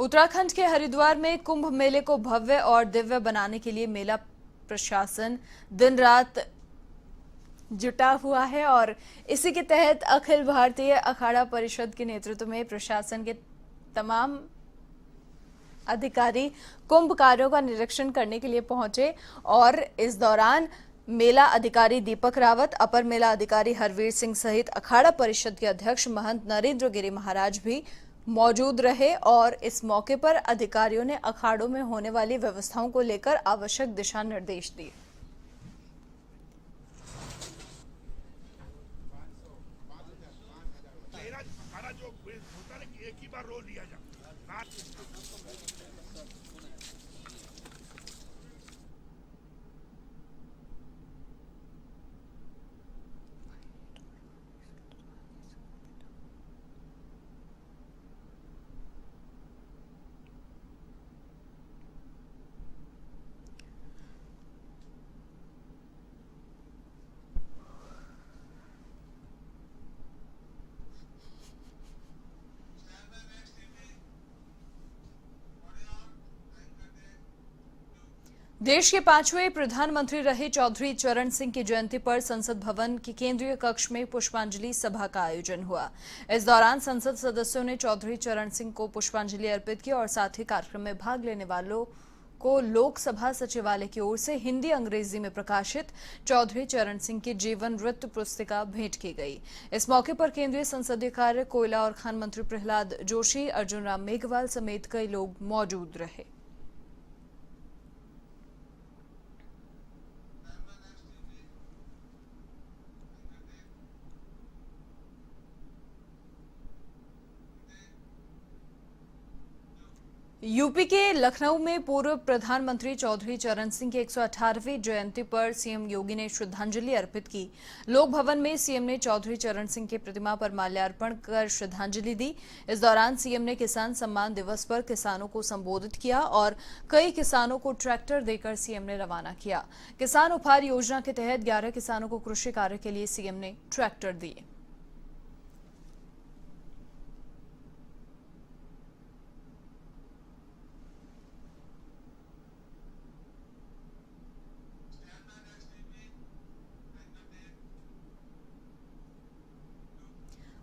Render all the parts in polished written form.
उत्तराखंड के हरिद्वार में कुंभ मेले को भव्य और दिव्य बनाने के लिए मेला प्रशासन दिन रात जुटा हुआ है और इसी के तहत अखिल भारतीय अखाड़ा परिषद के नेतृत्व में प्रशासन के तमाम अधिकारी कुंभ कार्यों का निरीक्षण करने के लिए पहुंचे और इस दौरान मेला अधिकारी दीपक रावत, अपर मेला अधिकारी हरवीर सिंह सहित अखाड़ा परिषद के अध्यक्ष महंत नरेंद्र गिरी महाराज भी मौजूद रहे और इस मौके पर अधिकारियों ने अखाड़ों में होने वाली व्यवस्थाओं को लेकर आवश्यक दिशा निर्देश दिए। देश के 5वें प्रधानमंत्री रहे चौधरी चरण सिंह की जयंती पर संसद भवन के केंद्रीय कक्ष में पुष्पांजलि सभा का आयोजन हुआ। इस दौरान संसद सदस्यों ने चौधरी चरण सिंह को पुष्पांजलि अर्पित की और साथ ही कार्यक्रम में भाग लेने वालों को लोकसभा सचिवालय की ओर से हिंदी अंग्रेजी में प्रकाशित चौधरी चरण सिंह की जीवन वृत्त पुस्तिका भेंट की गई। इस मौके पर केंद्रीय संसदीय कार्य, कोयला और खान मंत्री प्रहलाद जोशी, अर्जुन राम मेघवाल समेत कई लोग मौजूद रहे। यूपी के लखनऊ में पूर्व प्रधानमंत्री चौधरी चरण सिंह की 118वीं जयंती पर सीएम योगी ने श्रद्धांजलि अर्पित की। लोक भवन में सीएम ने चौधरी चरण सिंह की प्रतिमा पर माल्यार्पण कर श्रद्धांजलि दी। इस दौरान सीएम ने किसान सम्मान दिवस पर किसानों को संबोधित किया और कई किसानों को ट्रैक्टर देकर सीएम ने रवाना किया। किसान उपहार योजना के तहत 11 किसानों को कृषि कार्य के लिए सीएम ने ट्रैक्टर दिए।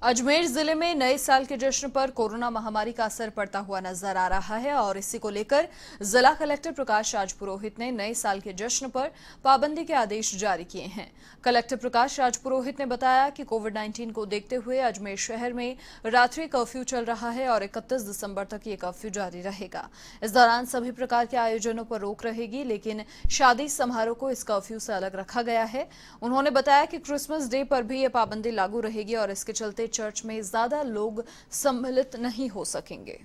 अजमेर जिले में नए साल के जश्न पर कोरोना महामारी का असर पड़ता हुआ नजर आ रहा है और इसी को लेकर जिला कलेक्टर प्रकाश राज पुरोहित ने नए साल के जश्न पर पाबंदी के आदेश जारी किए हैं। कलेक्टर प्रकाश राज पुरोहित ने बताया कि कोविड-19 को देखते हुए अजमेर शहर में रात्रि कर्फ्यू चल रहा है और 31 दिसंबर तक ये कर्फ्यू जारी रहेगा। इस दौरान सभी प्रकार के आयोजनों पर रोक रहेगी, लेकिन शादी समारोह को इस कर्फ्यू से अलग रखा गया है। उन्होंने बताया कि क्रिसमस डे पर भी ये पाबंदी लागू रहेगी और इसके चलते चर्च में ज्यादा लोग सम्मिलित नहीं हो सकेंगे।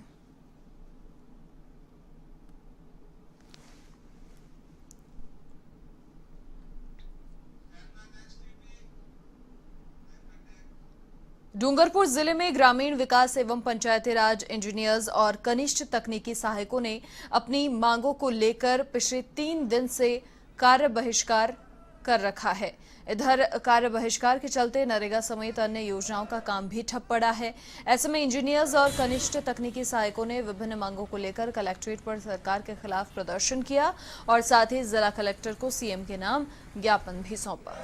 डूंगरपुर जिले में ग्रामीण विकास एवं पंचायती राज इंजीनियर्स और कनिष्ठ तकनीकी सहायकों ने अपनी मांगों को लेकर पिछले 3 दिन से कार्य बहिष्कार कर रखा है। इधर कार्य बहिष्कार के चलते नरेगा समेत अन्य योजनाओं का काम भी ठप पड़ा है। ऐसे में इंजीनियर्स और कनिष्ठ तकनीकी सहायकों ने विभिन्न मांगों को लेकर कलेक्ट्रेट पर सरकार के खिलाफ प्रदर्शन किया और साथ ही जिला कलेक्टर को सीएम के नाम ज्ञापन भी सौंपा।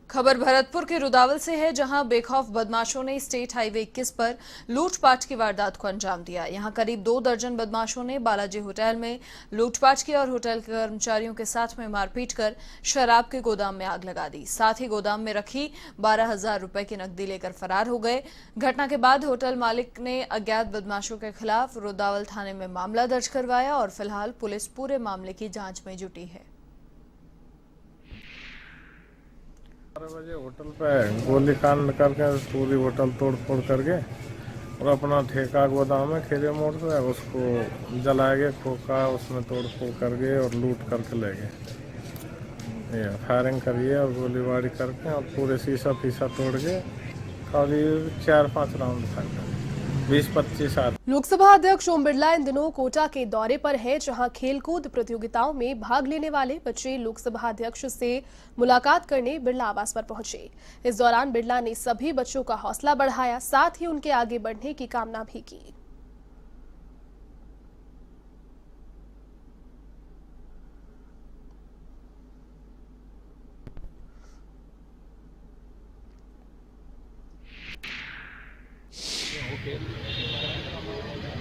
खबर भरतपुर के रुदावल से है, जहां बेखौफ बदमाशों ने स्टेट हाईवे 21 पर लूटपाट की वारदात को अंजाम दिया। यहां करीब 2 दर्जन बदमाशों ने बालाजी होटल में लूटपाट की और होटल के कर्मचारियों के साथ में मारपीट कर शराब के गोदाम में आग लगा दी। साथ ही गोदाम में रखी 12,000 रुपए की नकदी लेकर फरार हो गए। घटना के बाद होटल मालिक ने अज्ञात बदमाशों के खिलाफ रुदावल थाने में मामला दर्ज करवाया और फिलहाल पुलिस पूरे मामले की जाँच में जुटी है। 12 बजे होटल पे गोली कांड करके पूरी होटल तोड़ फोड़ करके और अपना ठेका गोदाम में खेरे मोड़ पे उसको जला के खोखा उसमें तोड़ फोड़ करके और लूट करके ले गए। फायरिंग करिए और गोलीबारी करके और पूरे शीशा फीसा तोड़ के करीब 4-5 राउंड फायर कर 20-25 आदमी। लोकसभा अध्यक्ष ओम बिरला इन दिनों कोटा के दौरे पर है, जहां खेलकूद प्रतियोगिताओं में भाग लेने वाले बच्चे लोकसभा अध्यक्ष से मुलाकात करने बिरला आवास पर पहुंचे। इस दौरान बिरला ने सभी बच्चों का हौसला बढ़ाया, साथ ही उनके आगे बढ़ने की कामना भी की।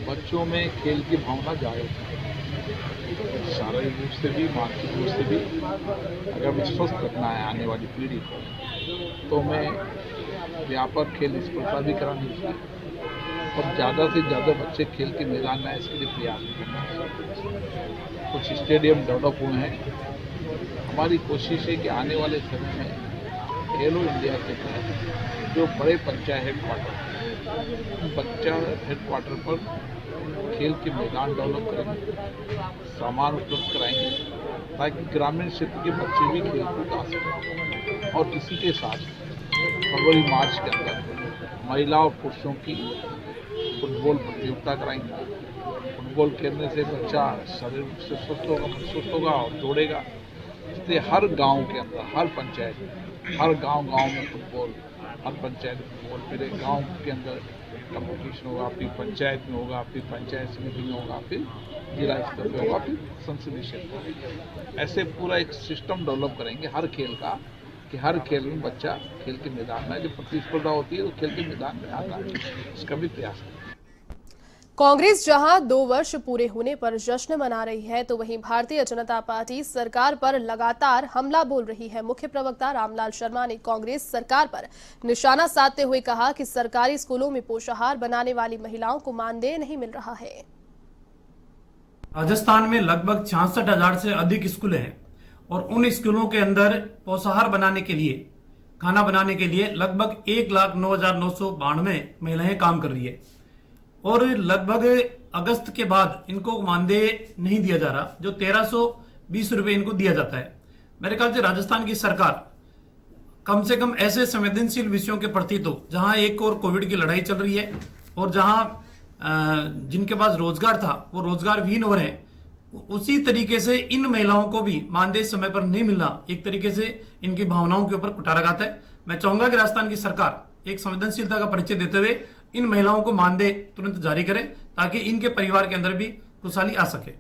बच्चों में खेल की भावना जागृत है, शारीरिक रूप से भी मानसिक रूप से भी। अगर हमें स्वस्थ रखना है आने वाली पीढ़ी को, तो हमें व्यापक खेल स्पर्धा भी करानी चाहिए और ज़्यादा से ज़्यादा बच्चे खेल के मैदान में इसके लिए प्रयास भी करना चाहिए। कुछ स्टेडियम डेवलप हुए हैं। हमारी कोशिश है कि आने वाले समय में खेलो इंडिया के तहत जो बड़े पंचायत हेडक्वार्टर हेडक्वार्टर पर खेल के मैदान डेवलप करेंगे, सामान उपलब्ध कराएंगे, ताकि ग्रामीण क्षेत्र के बच्चे भी खेल कूद आ सकें। और इसी के साथ फरवरी मार्च के अंदर महिला और पुरुषों की फुटबॉल प्रतियोगिता कराएंगे। फुटबॉल खेलने से बच्चा शारीरिक रूप से स्वस्थ होगा और दौड़ेगा। इसलिए हर गांव के अंदर, हर पंचायत में, हर गांव में फुटबॉल, हर पंचायत में फुटबॉल, फिर गांव के अंदर कंपटीशन होगा, फिर पंचायत में होगा, फिर पंचायत समिति में होगा, फिर जिला स्तर पर होगा, फिर संसदीय क्षेत्र में। ऐसे पूरा एक सिस्टम डेवलप करेंगे हर खेल का, कि हर खेल में बच्चा खेल के मैदान में, जब प्रतिस्पर्धा होती है तो खेल के मैदान में आता है। इसका भी प्रयास है। कांग्रेस जहां 2 वर्ष पूरे होने पर जश्न मना रही है, तो वहीं भारतीय जनता पार्टी सरकार पर लगातार हमला बोल रही है। मुख्य प्रवक्ता रामलाल शर्मा ने कांग्रेस सरकार पर निशाना साधते हुए कहा कि सरकारी स्कूलों में पोषाहार बनाने वाली महिलाओं को मानदेय नहीं मिल रहा है। राजस्थान में लगभग 66,000 से अधिक स्कूल हैं और उन स्कूलों के अंदर पोषाहार बनाने के लिए, खाना बनाने के लिए लगभग 1,09,992 महिलाएं काम कर रही है और लगभग अगस्त के बाद इनको मानदेय नहीं दिया जा रहा, जो 1,320 रुपए इनको दिया जाता है। मेरे ख्याल से राजस्थान की सरकार कम से कम ऐसे संवेदनशील विषयों के प्रति, तो जहां एक और कोविड की लड़ाई चल रही है और जहां जिनके पास रोजगार था वो रोजगार विहीन हो रहे हैं, उसी तरीके से इन महिलाओं को भी मानदेय समय पर नहीं मिलना एक तरीके से इनकी भावनाओं के ऊपर कुठाराघात है। मैं चाहूंगा कि राजस्थान की सरकार एक संवेदनशीलता का परिचय देते हुए इन महिलाओं को मानदेय तुरंत जारी करें, ताकि इनके परिवार के अंदर भी खुशहाली आ सके।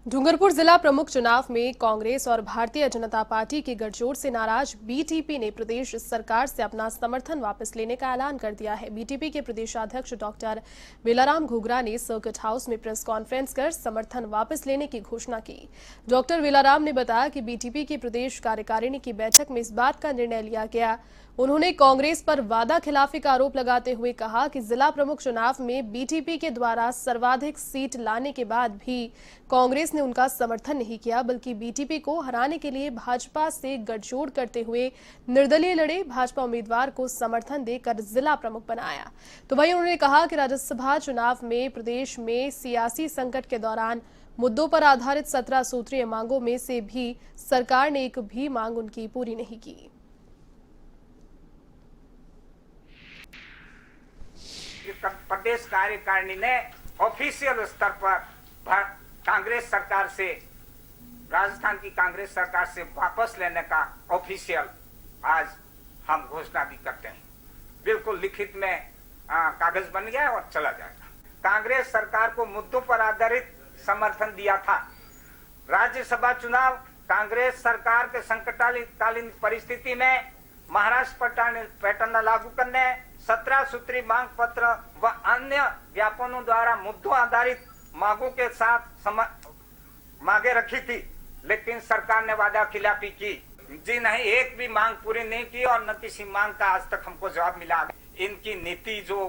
डूंगरपुर जिला प्रमुख चुनाव में कांग्रेस और भारतीय जनता पार्टी की गठजोड़ से नाराज बीटीपी ने प्रदेश सरकार से अपना समर्थन वापस लेने का ऐलान कर दिया है। बीटीपी के प्रदेशाध्यक्ष डॉक्टर वेलाराम घुघरा ने सर्किट हाउस में प्रेस कॉन्फ्रेंस कर समर्थन वापस लेने की घोषणा की। डॉक्टर वेलाराम ने बताया कि बीटीपी की प्रदेश कार्यकारिणी की बैठक में इस बात का निर्णय लिया गया। उन्होंने कांग्रेस पर वादा खिलाफी का आरोप लगाते हुए कहा कि जिला प्रमुख चुनाव में बीटीपी के द्वारा सर्वाधिक सीट लाने के बाद भी कांग्रेस ने उनका समर्थन नहीं किया, बल्कि बीटीपी को हराने के लिए भाजपा से गठजोड़ करते हुए निर्दलीय लड़े भाजपा उम्मीदवार को समर्थन देकर जिला प्रमुख बनाया। तो वहीं उन्होंने कहा कि राज्यसभा चुनाव में प्रदेश में सियासी संकट के दौरान मुद्दों पर आधारित 17 सूत्रीय मांगों में से भी सरकार ने एक भी मांग उनकी पूरी नहीं की। प्रदेश कार्यकारिणी ने ऑफिशियल स्तर पर कांग्रेस सरकार से, राजस्थान की कांग्रेस सरकार से वापस लेने का ऑफिशियल आज हम घोषणा भी करते हैं। बिल्कुल लिखित में कागज बन गया और चला जाएगा। कांग्रेस सरकार को मुद्दों पर आधारित समर्थन दिया था। राज्यसभा चुनाव कांग्रेस सरकार के संकटकालीन परिस्थिति में महाराष्ट्र पैटर्न लागू करने, 17 सूत्री मांग पत्र व अन्य ज्ञापनों द्वारा मुद्दों आधारित मांगों के साथ मांगे रखी थी, लेकिन सरकार ने वादा खिलाफी की। जी नहीं, एक भी मांग पूरी नहीं की और न किसी मांग का आज तक हमको जवाब मिला। इनकी नीति जो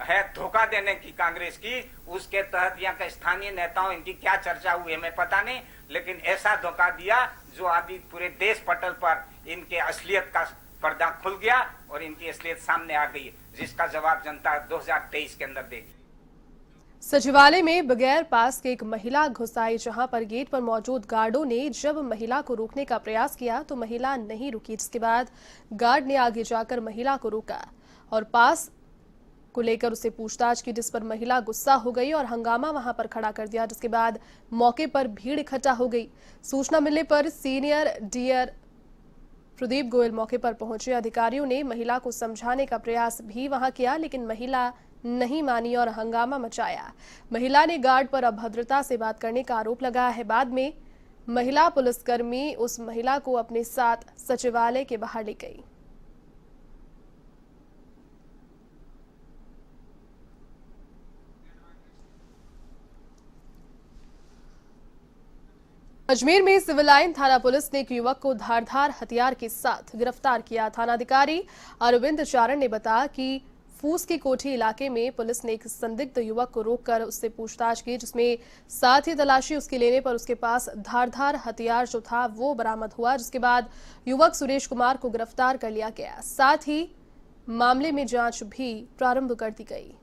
है धोखा देने की कांग्रेस की, उसके तहत यहाँ के स्थानीय नेताओं इनकी क्या चर्चा हुई हमें पता नहीं, लेकिन ऐसा धोखा दिया जो अभी पूरे देश पटल पर इनके असलियत का पर्दा खुल गया और इनकी असलियत सामने आ गई, जिसका जवाब जनता 2023 के अंदर देगी। सचिवालय में बगैर पास के एक महिला घुस आई, जहां पर गेट पर मौजूद गार्डों ने जब महिला को रोकने का प्रयास किया तो महिला नहीं रुकी, जिसके बाद गार्ड ने आगे जाकर महिला को रोका और पास को लेकर उससे पूछताछ की, जिस पर महिला गुस्सा हो गई और हंगामा वहां पर खड़ा कर दिया, जिसके बाद मौके पर भीड़ इकट्ठा हो गई। सूचना मिलने पर सीनियर डीआर प्रदीप गोयल मौके पर पहुंचे। अधिकारियों ने महिला को समझाने का प्रयास भी वहां किया, लेकिन महिला नहीं मानी और हंगामा मचाया। महिला ने गार्ड पर अभद्रता से बात करने का आरोप लगाया है। बाद में महिला पुलिसकर्मी उस महिला को अपने साथ सचिवालय के बाहर ले गई। अजमेर में सिविल लाइन थाना पुलिस ने एक युवक को धारदार हथियार के साथ गिरफ्तार किया। थानाधिकारी अरविंद चारण ने बताया कि फूस की कोठी इलाके में पुलिस ने एक संदिग्ध युवक को रोककर उससे पूछताछ की, जिसमें साथ ही तलाशी उसके लेने पर उसके पास धारदार हथियार जो था वो बरामद हुआ, जिसके बाद युवक सुरेश कुमार को गिरफ्तार कर लिया गया। साथ ही मामले में जांच भी प्रारंभ कर दी गई।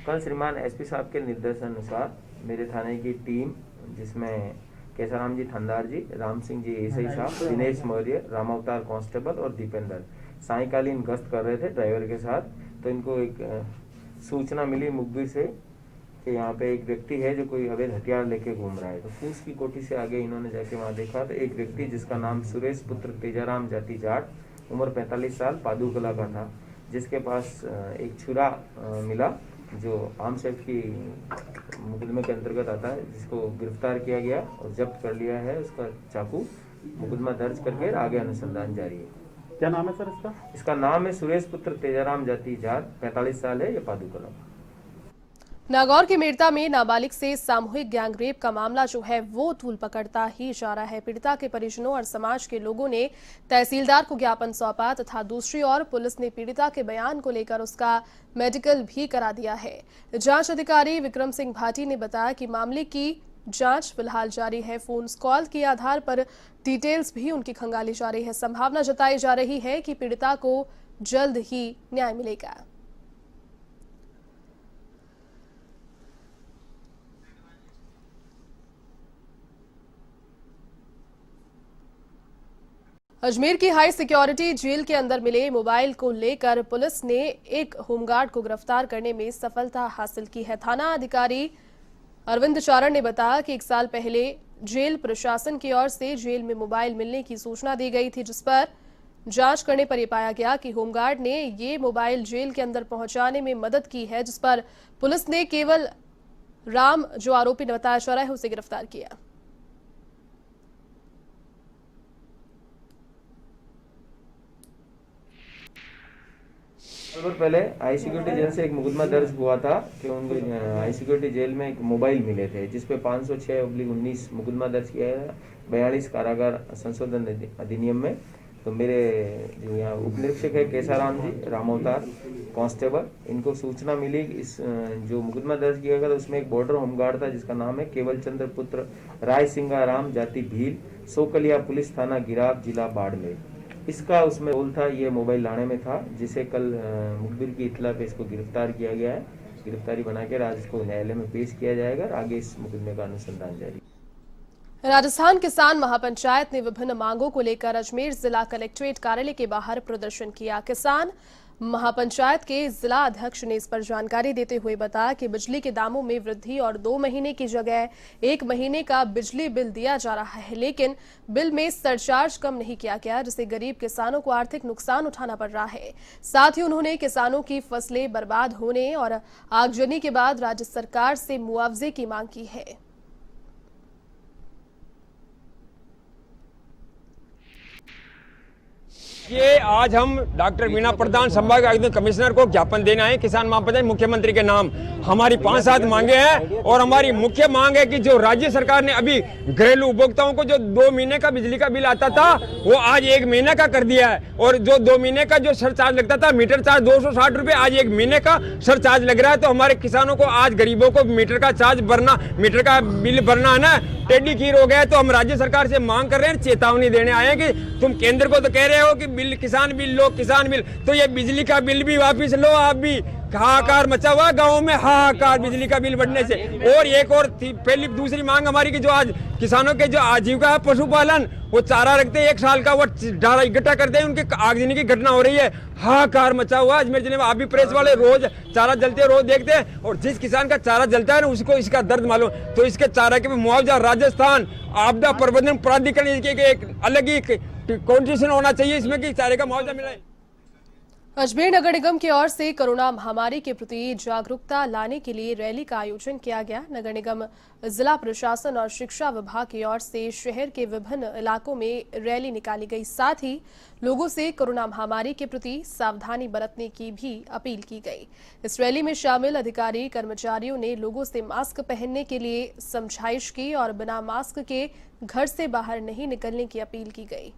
कल श्रीमान एसपी साहब के निर्देशानुसार मेरे थाने की टीम, जिसमें केसाराम जी थानेदार जी, राम सिंह जी एसआई साहब, दिनेश मौर्य रामावतार कांस्टेबल और दीपेंद्र सायंकालीन गश्त कर रहे थे ड्राइवर के साथ। तो इनको एक सूचना मिली मुखबिर से कि यहाँ पे एक व्यक्ति है जो कोई अवैध हथियार लेके घूम रहा है। तो फूस की कोठी से आगे इन्होंने जाके वहाँ देखा तो एक व्यक्ति जिसका नाम सुरेश पुत्र तेजाराम जाति जाट, उम्र 45 साल, पादुकला का था, जिसके पास एक छुरा मिला जो आर्म्स एक्ट की मुकदमे के अंतर्गत आता है, जिसको गिरफ्तार किया गया और जब्त कर लिया है। उसका चाकू मुकदमा दर्ज करके आगे अनुसंधान जारी है। क्या नाम है सर इसका? इसका नाम है सुरेश पुत्र तेजाराम जाति जाट, 45 साल है, ये पादुकला। नागौर के मेड़ता में नाबालिग से सामूहिक गैंगरेप का मामला जो है वो तूल पकड़ता ही जा रहा है। पीड़िता के परिजनों और समाज के लोगों ने तहसीलदार को ज्ञापन सौंपा तथा दूसरी ओर पुलिस ने पीड़िता के बयान को लेकर उसका मेडिकल भी करा दिया है। जांच अधिकारी विक्रम सिंह भाटी ने बताया कि मामले की जांच फिलहाल जारी है। फोन कॉल के आधार पर डिटेल्स भी उनकी खंगाली जा रही है। संभावना जताई जा रही है कि पीड़िता को जल्द ही न्याय मिलेगा। अजमेर की हाई सिक्योरिटी जेल के अंदर मिले मोबाइल को लेकर पुलिस ने एक होमगार्ड को गिरफ्तार करने में सफलता हासिल की है। थाना अधिकारी अरविंद चारण ने बताया कि 1 साल पहले जेल प्रशासन की ओर से जेल में मोबाइल मिलने की सूचना दी गई थी, जिस पर जांच करने पर यह पाया गया कि होमगार्ड ने ये मोबाइल जेल के अंदर पहुंचाने में मदद की है, जिस पर पुलिस ने केवल राम, जो आरोपी बताया जा रहा है, उसे गिरफ्तार किया। और पहले हाई सिक्योरिटी जेल से एक मुकदमा दर्ज हुआ था कि उनको हाई सिक्योरिटी जेल में एक मोबाइल मिले थे, जिसपे 506/19 मुकदमा दर्ज किया है 42 कारागार संशोधन अधिनियम में। तो मेरे जो यहाँ उप निरीक्षक है केसाराम जी रामावतार कांस्टेबल, इनको सूचना मिली कि इस जो मुकदमा दर्ज किया गया था उसमें एक बॉर्डर होमगार्ड था जिसका नाम है केवल चंद्र पुत्र राय सिंगा राम जाति भील, सोकलिया पुलिस थाना गिराब जिला बाड़मेर। इसका उसमें रोल था, ये मोबाइल लाने में था, जिसे कल मुखबिर की इत्तला पे इसको गिरफ्तार किया गया है। गिरफ्तारी बनाकर आज इसको न्यायालय में पेश किया जाएगा और आगे इस मुकदमे का अनुसंधान जारी। राजस्थान किसान महापंचायत ने विभिन्न मांगों को लेकर अजमेर जिला कलेक्ट्रेट कार्यालय के बाहर प्रदर्शन किया। किसान महापंचायत के जिला अध्यक्ष ने इस पर जानकारी देते हुए बताया कि बिजली के दामों में वृद्धि और 2 महीने की जगह 1 महीने का बिजली बिल दिया जा रहा है, लेकिन बिल में सरचार्ज कम नहीं किया गया, जिससे गरीब किसानों को आर्थिक नुकसान उठाना पड़ रहा है। साथ ही उन्होंने किसानों की फसलें बर्बाद होने और आगजनी के बाद राज्य सरकार से मुआवजे की मांग की है। ये आज हम डॉक्टर वीणा प्रधान संभाग आयुक्त कमिश्नर को ज्ञापन देना है किसान महापंचायत मुख्यमंत्री के नाम। हमारी 5-7 मांगे हैं और हमारी मुख्य मांग है कि जो राज्य सरकार ने अभी घरेलू उपभोक्ताओं को जो 2 महीने का बिजली का बिल आता था वो आज 1 महीने का कर दिया है, और जो 2 महीने का जो सरचार्ज लगता था मीटर चार्ज 260 रुपए, आज 1 महीने का सरचार्ज लग रहा है। तो हमारे किसानों को आज गरीबों को मीटर का चार्ज भरना, मीटर का बिल भरना है ना टेढ़ी खीर हो गया। तो हम राज्य सरकार से मांग कर रहे हैं, चेतावनी देने आए हैं कि तुम केंद्र को तो कह रहे हो कि बिल किसान बिल लो, किसान बिल, तो ये बिजली का बिल भी वापिस लो आप भी, हाहाकार मचा हुआ गाँव में, हाहाकार बिजली का बिल बढ़ने से। और एक और पहली दूसरी मांग हमारी कि जो आज किसानों के जो आजीविका है पशुपालन, वो चारा रखते हैं 1 साल का, वो डाला इकट्ठा करते हैं, उनके आगजनी की घटना हो रही है। हाहाकार मचा हुआ अजमेर जिले में। आप भी प्रेस वाले रोज चारा जलते रोज देखते हैं, और जिस किसान का चारा जलता है ना उसको इसका दर्द मालूम। तो इसके चारा के मुआवजा राजस्थान आपदा प्रबंधन प्राधिकरण के एक अलग ही कंडीशन होना चाहिए इसमें कि चारे का मुआवजा मिले। अजमेर नगर निगम की ओर से कोरोना महामारी के प्रति जागरूकता लाने के लिए रैली का आयोजन किया गया। नगर निगम, जिला प्रशासन और शिक्षा विभाग की ओर से शहर के विभिन्न इलाकों में रैली निकाली गई। साथ ही लोगों से कोरोना महामारी के प्रति सावधानी बरतने की भी अपील की गई। इस रैली में शामिल अधिकारी कर्मचारियों ने लोगों से मास्क पहनने के लिए समझाइश की और बिना मास्क के घर से बाहर नहीं निकलने की अपील की गई।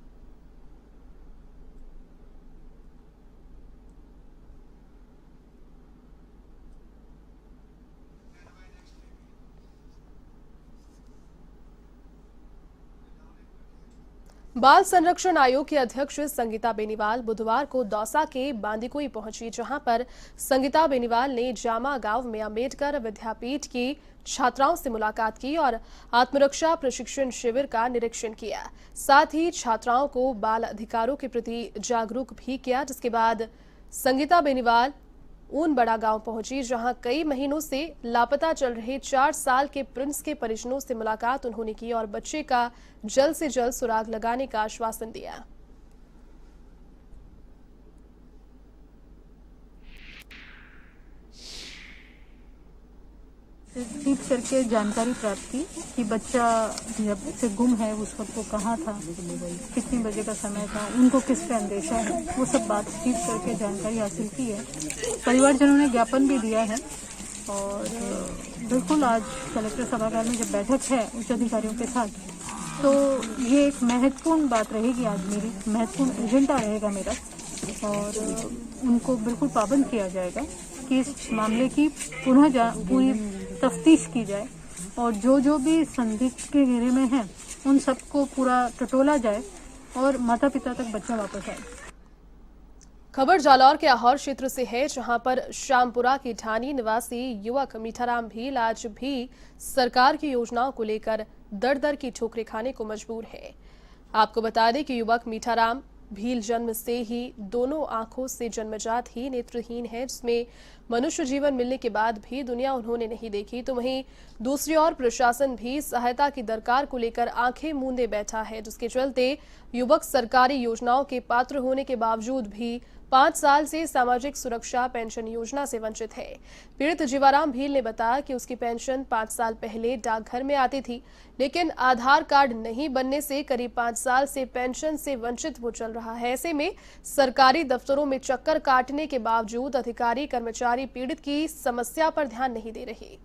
बाल संरक्षण आयोग की अध्यक्ष संगीता बेनीवाल बुधवार को दौसा के बांदीकुई पहुंची, जहां पर संगीता बेनीवाल ने जामा गांव में अंबेडकर विद्यापीठ की छात्राओं से मुलाकात की और आत्मरक्षा प्रशिक्षण शिविर का निरीक्षण किया। साथ ही छात्राओं को बाल अधिकारों के प्रति जागरूक भी किया। जिसके बाद संगीता बेनीवाल ऊन बड़ा गांव पहुंची, जहां कई महीनों से लापता चल रहे 4 साल के प्रिंस के परिजनों से मुलाकात उन्होंने की और बच्चे का जल्द से जल्द सुराग लगाने का आश्वासन दिया। ठीक करके जानकारी प्राप्त की कि बच्चा जब से गुम है उस वक्त वो कहाँ था, कितने बजे का समय था, उनको किस पे अंदेशा है, वो सब बातचीत करके जानकारी हासिल की है। परिवारजनों ने ज्ञापन भी दिया है और बिल्कुल आज कलेक्टर सभागार में जब बैठक है उच्च अधिकारियों के साथ, तो ये एक महत्वपूर्ण बात रहेगी, आज मेरी महत्वपूर्ण एजेंडा रहेगा मेरा, और उनको बिल्कुल पाबंद किया जाएगा कि इस मामले की पूरी तफ्तीश की जाए और जो भी संदिग्ध के घेरे में हैं उन सबको पूरा टटोला जाए और माता पिता तक बच्चा वापस आए। खबर जालौर के आहोर क्षेत्र से है, जहां पर श्यामपुरा की ढानी निवासी युवक मीठाराम भील आज भी सरकार की योजनाओं को लेकर दर दर की ठोकरें खाने को मजबूर है। आपको बता दें कि युवक मीठाराम भील जन्म से ही दोनों आंखों से जन्मजात ही नेत्रहीन है, जिसमें मनुष्य जीवन मिलने के बाद भी दुनिया उन्होंने नहीं देखी। तो वहीं दूसरी ओर प्रशासन भी सहायता की दरकार को लेकर आंखें मूंदे बैठा है, जिसके चलते युवक सरकारी योजनाओं के पात्र होने के बावजूद भी 5 साल से सामाजिक सुरक्षा पेंशन योजना से वंचित है। पीड़ित जीवाराम भील ने बताया कि उसकी पेंशन 5 साल पहले डाकघर में आती थी, लेकिन आधार कार्ड नहीं बनने से करीब 5 साल से पेंशन से वंचित वो चल रहा है। ऐसे में सरकारी दफ्तरों में चक्कर काटने के बावजूद अधिकारी कर्मचारी पीड़ित की समस्या पर ध्यान नहीं दे रहे।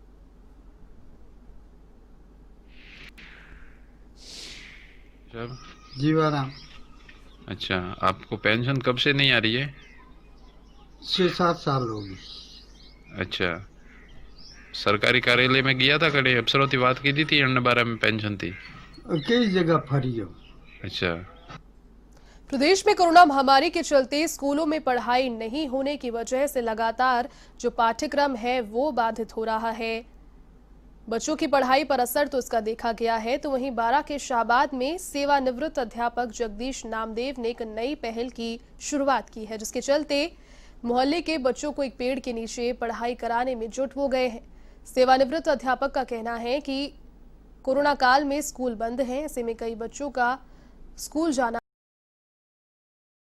जीवाराम। अच्छा, आपको पेंशन कब से नहीं आ रही है? 6-7 साल हो गए। अच्छा, सरकारी कार्यालय में गया था, कड़े अफसरों की बात की थी अन्य बारे में पेंशन थी? कई जगह फरी हो। अच्छा। प्रदेश में कोरोना महामारी के चलते स्कूलों में पढ़ाई नहीं होने की वजह से लगातार जो पाठ्यक्रम है वो बाधित हो रहा है। बच्चों की पढ़ाई पर असर तो इसका देखा गया है। तो वहीं बारा के शाहबाद में सेवानिवृत्त अध्यापक जगदीश नामदेव ने एक नई पहल की शुरुआत की है, जिसके चलते मोहल्ले के बच्चों को एक पेड़ के नीचे पढ़ाई कराने में जुट हो गए हैं। सेवानिवृत्त अध्यापक का कहना है कि कोरोना काल में स्कूल बंद है, ऐसे में कई बच्चों का स्कूल जाना